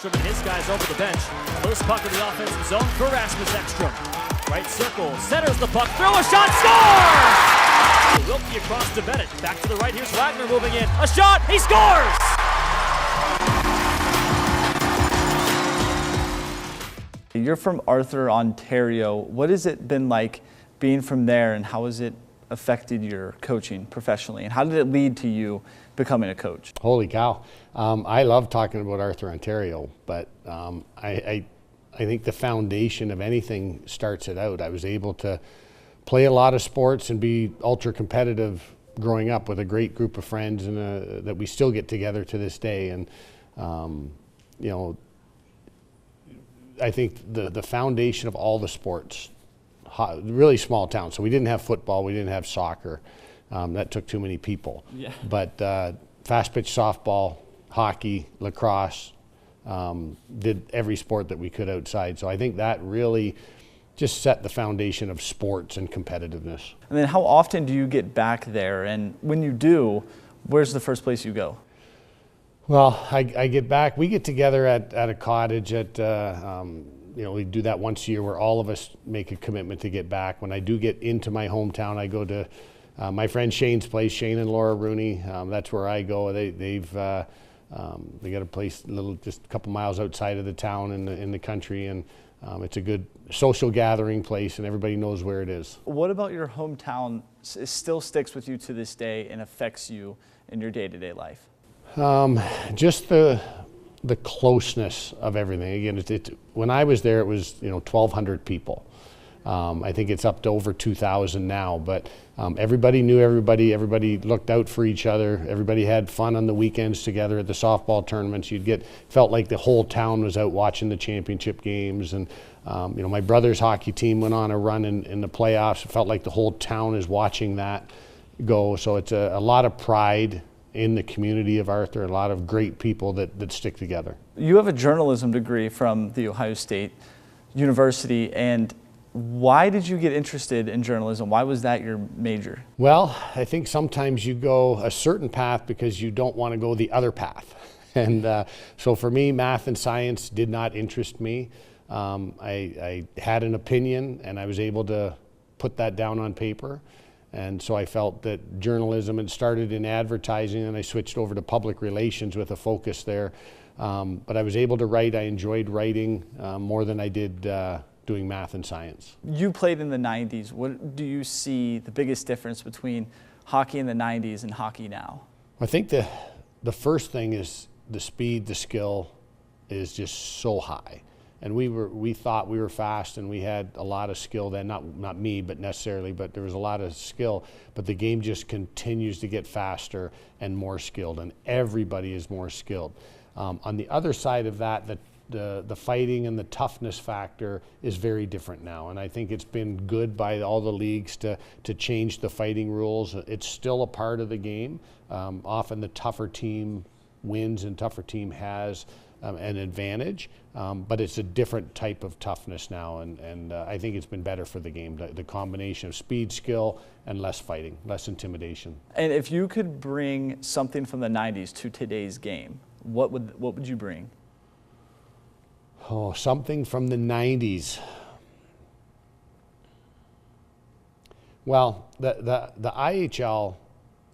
Ekstrom and his guys over the bench. Loose puck in the offensive zone for Rasmus Ekstrom. Right circle, centers the puck, throw a shot, scores! Wilkie across to Bennett. Back to the right, here's Wagner moving in. A shot, he scores! You're from Arthur, Ontario. What has it been like being from there, and how has it affected your coaching professionally? And how did it lead to you becoming a coach? Holy cow. I love talking about Arthur, Ontario, but I think the foundation of anything starts it out. I was able to play a lot of sports and be ultra competitive growing up with a great group of friends, and that we still get together to this day. And you know, I think the foundation of all the sports, really small town. So we didn't have football, we didn't have soccer. That took too many people. Yeah. But fast pitch softball, hockey, lacrosse, did every sport that we could outside. So I think that really just set the foundation of sports and competitiveness. And then how often do you get back there? And when you do, where's the first place you go? Well, I get back. We get together at a cottage at, you know, we do that once a year where all of us make a commitment to get back. When I do get into my hometown, I go to my friend Shane's place, Shane and Laura Rooney. That's where I go. They got a place just a couple miles outside of the town in the country, and it's a good social gathering place, and everybody knows where it is. What about your hometown still sticks with you to this day and affects you in your day-to-day life? Just the closeness of everything. Again, when I was there, it was 1,200 people. I think it's up to over 2,000 now, but everybody knew everybody. Everybody looked out for each other. Everybody had fun on the weekends together at the softball tournaments. Felt like the whole town was out watching the championship games. And my brother's hockey team went on a run in the playoffs. It felt like the whole town is watching that go. So it's a lot of pride in the community of Arthur, a lot of great people that stick together. You have a journalism degree from the Ohio State University, and why did you get interested in journalism? Why was that your major? Well, I think sometimes you go a certain path because you don't want to go the other path. And so for me, math and science did not interest me. I had an opinion, and I was able to put that down on paper. And so I felt that journalism had started in advertising, and I switched over to public relations with a focus there. But I was able to write. I enjoyed writing more than I did doing math and science. You played in the 90s. What do you see the biggest difference between hockey in the 90s and hockey now? I think the first thing is the speed, the skill is just so high. And we thought we were fast, and we had a lot of skill then, not me, but there was a lot of skill, but the game just continues to get faster and more skilled, and everybody is more skilled. On the other side of that, the fighting and the toughness factor is very different now, and I think it's been good by all the leagues to change the fighting rules. It's still a part of the game. Often the tougher team wins and tougher team has an advantage, but it's a different type of toughness now, and I think it's been better for the game, the combination of speed, skill, and less fighting, less intimidation. And if you could bring something from the 90s to today's game, what would you bring? Oh, something from the 90s. Well, the IHL,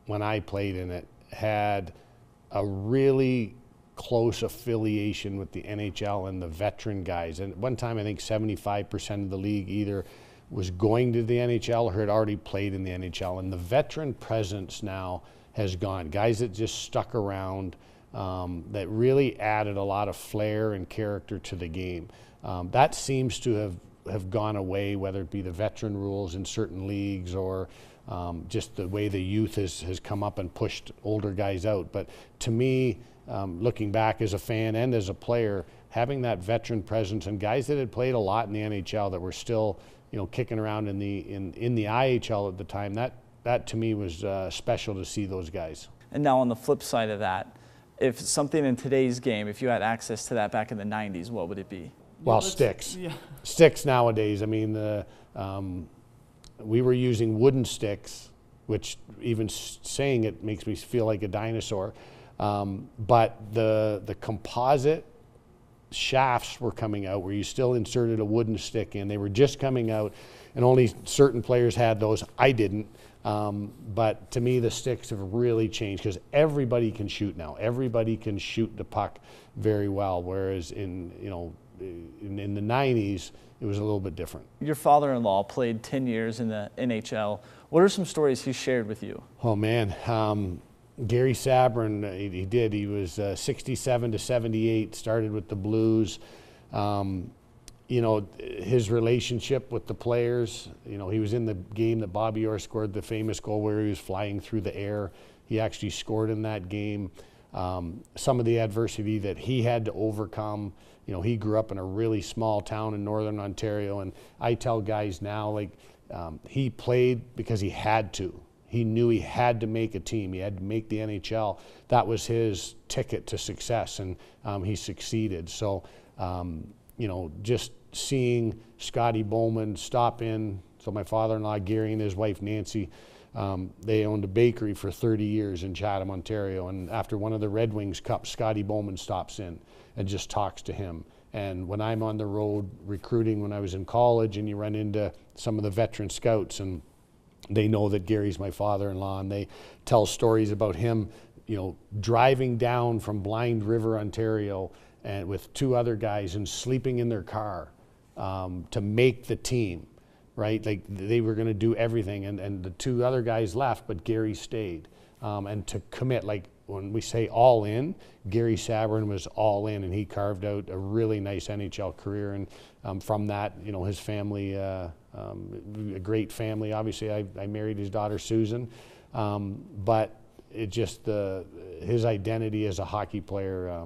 when I played in it, had a really close affiliation with the NHL and the veteran guys. And at one time, I think 75% of the league either was going to the NHL or had already played in the NHL. And the veteran presence now has gone. Guys that just stuck around, that really added a lot of flair and character to the game. That seems to have gone away, whether it be the veteran rules in certain leagues or just the way the youth has come up and pushed older guys out. But to me, looking back as a fan and as a player, having that veteran presence and guys that had played a lot in the NHL that were still, kicking around in the IHL at the time, that to me was special to see those guys. And now on the flip side of that, if something in today's game, if you had access to that back in the 90s, what would it be? Well, sticks. Yeah. Sticks nowadays. I mean, we were using wooden sticks, which even saying it makes me feel like a dinosaur. But the composite shafts were coming out where you still inserted a wooden stick in. They were just coming out, and only certain players had those. I didn't. But to me, the sticks have really changed because everybody can shoot now. Everybody can shoot the puck very well, whereas in the 90s, it was a little bit different. Your father-in-law played 10 years in the NHL. What are some stories he shared with you? Oh, man. Gary Sabourin, he did. He was 67 to 78, started with the Blues. His relationship with the players, he was in the game that Bobby Orr scored the famous goal where he was flying through the air. He actually scored in that game. Some of the adversity that he had to overcome. He grew up in a really small town in Northern Ontario, and I tell guys now, he played because he had to. He knew he had to make a team. He had to make the NHL. That was his ticket to success, and he succeeded. So, just seeing Scotty Bowman stop in. So my father-in-law, Gary, and his wife, Nancy, they owned a bakery for 30 years in Chatham, Ontario. And after one of the Red Wings Cups, Scotty Bowman stops in and just talks to him. And when I'm on the road recruiting when I was in college, and you run into some of the veteran scouts, and they know that Gary's my father-in-law, and they tell stories about him, driving down from Blind River, Ontario, and with two other guys and sleeping in their car to make the team, right? Like they were going to do everything, and the two other guys left, but Gary stayed. And to commit, like when we say all in, Gary Sabourin was all in, and he carved out a really nice NHL career. And from that, his family, a great family. Obviously, I married his daughter Susan, but it just his identity as a hockey player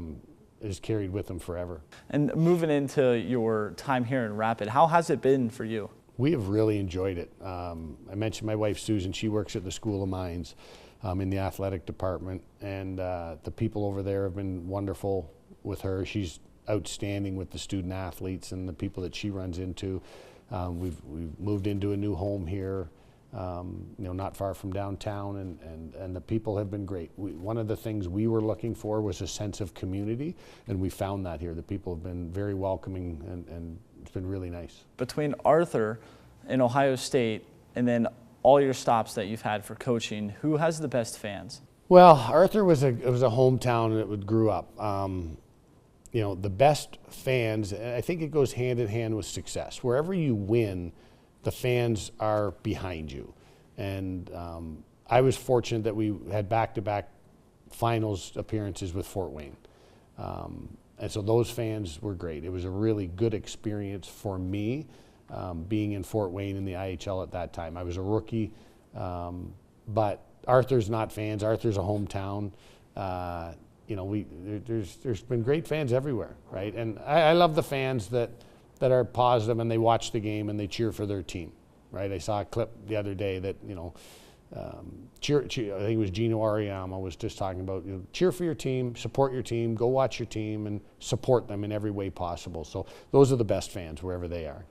is carried with him forever. And moving into your time here in Rapid, how has it been for you? We have really enjoyed it. I mentioned my wife Susan. She works at the School of Mines in the athletic department, and the people over there have been wonderful with her. She's outstanding with the student athletes and the people that she runs into. We've moved into a new home here, not far from downtown, and the people have been great. One of the things we were looking for was a sense of community, and we found that here. The people have been very welcoming, and it's been really nice. Between Arthur and Ohio State, and then all your stops that you've had for coaching, who has the best fans? Well, Arthur was a hometown that grew up. The best fans, I think it goes hand in hand with success. Wherever you win, the fans are behind you. And I was fortunate that we had back-to-back finals appearances with Fort Wayne. And so those fans were great. It was a really good experience for me being in Fort Wayne in the IHL at that time. I was a rookie, but Arthur's not fans. Arthur's a hometown. There's been great fans everywhere, right? And I love the fans that are positive and they watch the game and they cheer for their team, right? I saw a clip the other day that cheer. I think it was Gino Ariyama was just talking about cheer for your team, support your team, go watch your team, and support them in every way possible. So those are the best fans wherever they are.